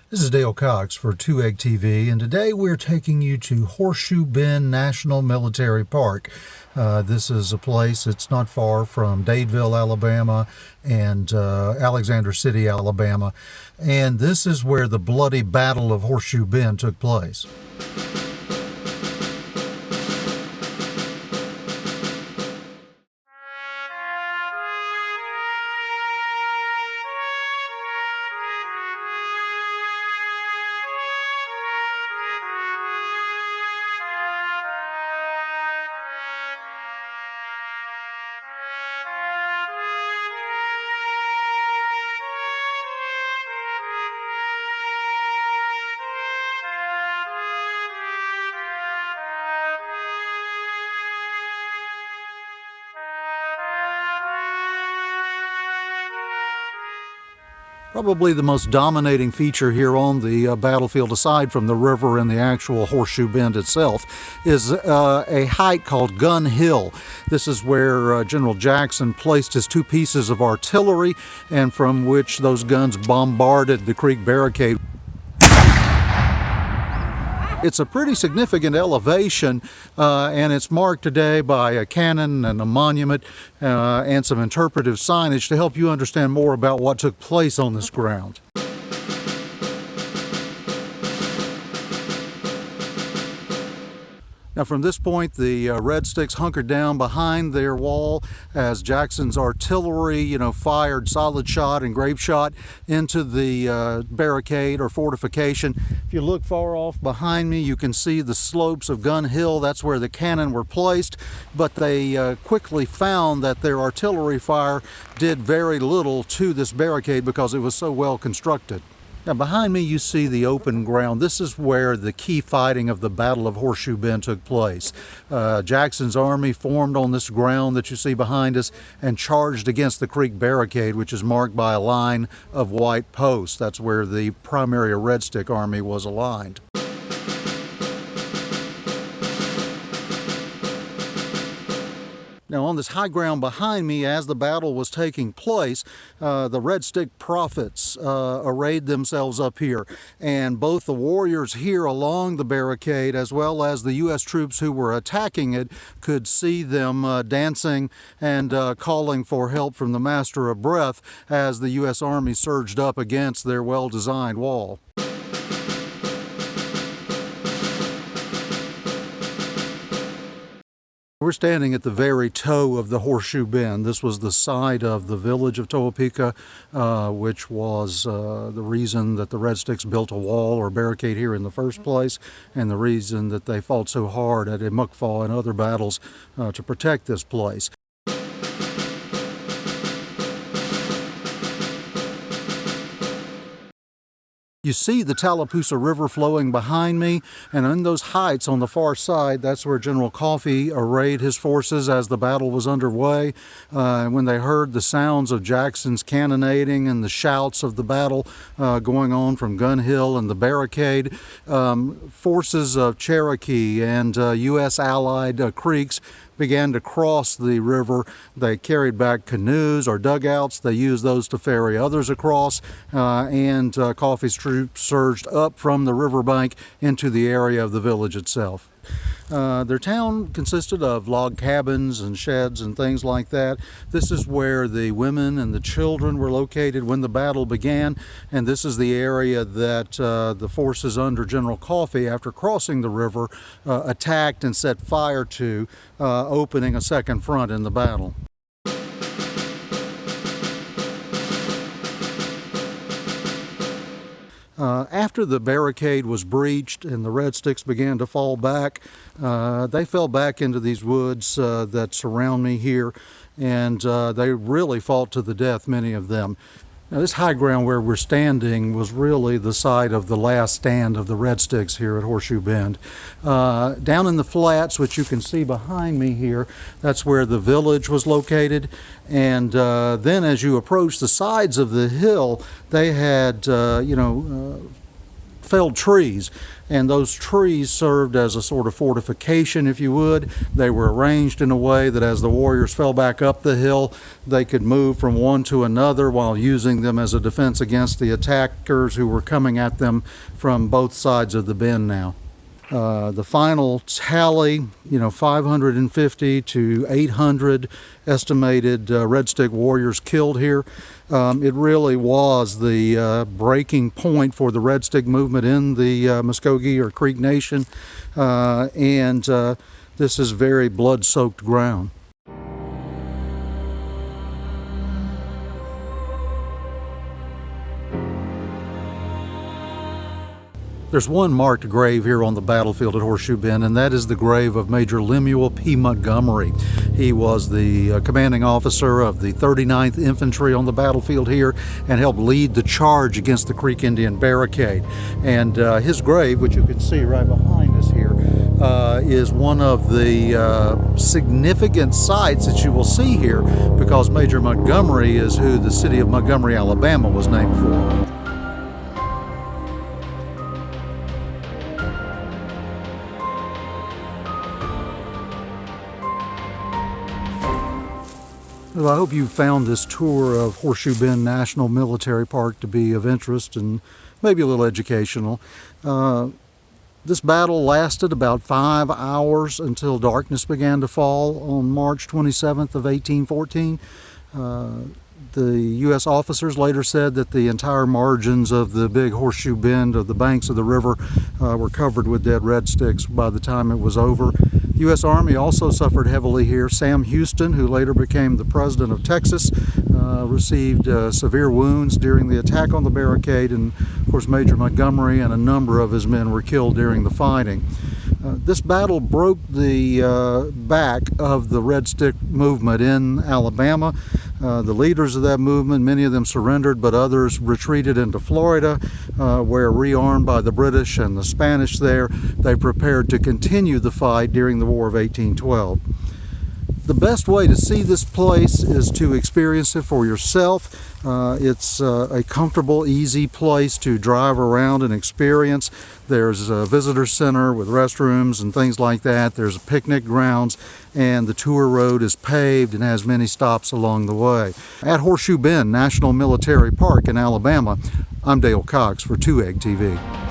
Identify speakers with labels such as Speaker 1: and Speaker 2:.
Speaker 1: This is Dale Cox for 2 Egg TV, and today we're taking you to Horseshoe Bend National Military Park. This is a place, it's not far from Dadeville, Alabama, and Alexander City, Alabama. And this is where the bloody Battle of Horseshoe Bend took place. Probably the most dominating feature here on the battlefield, aside from the river and the actual Horseshoe Bend itself, is a height called Gun Hill. This is where General Jackson placed his two pieces of artillery, and from which those guns bombarded the creek barricade. It's a pretty significant elevation, and it's marked today by a cannon and a monument and some interpretive signage to help you understand more about what took place on this ground. Now, from this point, the Red Sticks hunkered down behind their wall as Jackson's artillery, fired solid shot and grape shot into the barricade or fortification. If you look far off behind me, you can see the slopes of Gun Hill. That's where the cannon were placed, but they quickly found that their artillery fire did very little to this barricade because it was so well constructed. Now, behind me you see the open ground. This is where the key fighting of the Battle of Horseshoe Bend took place. Jackson's army formed on this ground that you see behind us and charged against the creek barricade, which is marked by a line of white posts. That's where the primary Red Stick army was aligned. Now, on this high ground behind me, as the battle was taking place, the Red Stick prophets arrayed themselves up here. And both the warriors here along the barricade, as well as the U.S. troops who were attacking it, could see them dancing and calling for help from the Master of Breath as the U.S. Army surged up against their well-designed wall. We're standing at the very toe of the Horseshoe Bend. This was the site of the village of Tallapoosa, which was the reason that the Red Sticks built a wall or barricade here in the first place, and the reason that they fought so hard at Lemuel and other battles to protect this place. You see the Tallapoosa River flowing behind me, and in those heights on the far side, that's where General Coffee arrayed his forces as the battle was underway. When they heard the sounds of Jackson's cannonading and the shouts of the battle going on from Gun Hill and the barricade, forces of Cherokee and U.S. allied Creeks began to cross the river. They carried back canoes or dugouts. They used those to ferry others across, and Coffee's troops surged up from the riverbank into the area of the village itself. Their town consisted of log cabins and sheds and things like that. This is where the women and the children were located when the battle began, and this is the area that the forces under General Coffee, after crossing the river, attacked and set fire to, opening a second front in the battle. After the barricade was breached and the Red Sticks began to fall back, they fell back into these woods that surround me here, and they really fought to the death, many of them. Now, this high ground where we're standing was really the site of the last stand of the Red Sticks here at Horseshoe Bend. Down in the flats, which you can see behind me here, that's where the village was located. And then as you approach the sides of the hill, they had, felled trees, and those trees served as a sort of fortification, if you would. They were arranged in a way that as the warriors fell back up the hill, they could move from one to another while using them as a defense against the attackers who were coming at them from both sides of the bend now. The final tally, 550 to 800 estimated Red Stick warriors killed here. It really was the breaking point for the Red Stick movement in the Muskogee or Creek Nation, and this is very blood-soaked ground. There's one marked grave here on the battlefield at Horseshoe Bend, and that is the grave of Major Lemuel P. Montgomery. He was the commanding officer of the 39th Infantry on the battlefield here and helped lead the charge against the Creek Indian barricade. And his grave, which you can see right behind us here, is one of the significant sites that you will see here because Major Montgomery is who the city of Montgomery, Alabama was named for. Well, I hope you found this tour of Horseshoe Bend National Military Park to be of interest and maybe a little educational. This battle lasted about 5 hours until darkness began to fall on March 27th of 1814. The U.S. officers later said that the entire margins of the big Horseshoe Bend of the banks of the river were covered with dead red sticks by the time it was over. The U.S. Army also suffered heavily here. Sam Houston, who later became the president of Texas, received severe wounds during the attack on the barricade, and of course Major Montgomery and a number of his men were killed during the fighting. This battle broke the back of the Red Stick movement in Alabama. The leaders of that movement, many of them surrendered, but others retreated into Florida, where, rearmed by the British and the Spanish there, they prepared to continue the fight during the War of 1812. The best way to see this place is to experience it for yourself. It's a comfortable, easy place to drive around and experience. There's a visitor center with restrooms and things like that. There's picnic grounds, and the tour road is paved and has many stops along the way. At Horseshoe Bend National Military Park in Alabama, I'm Dale Cox for 2 Egg TV.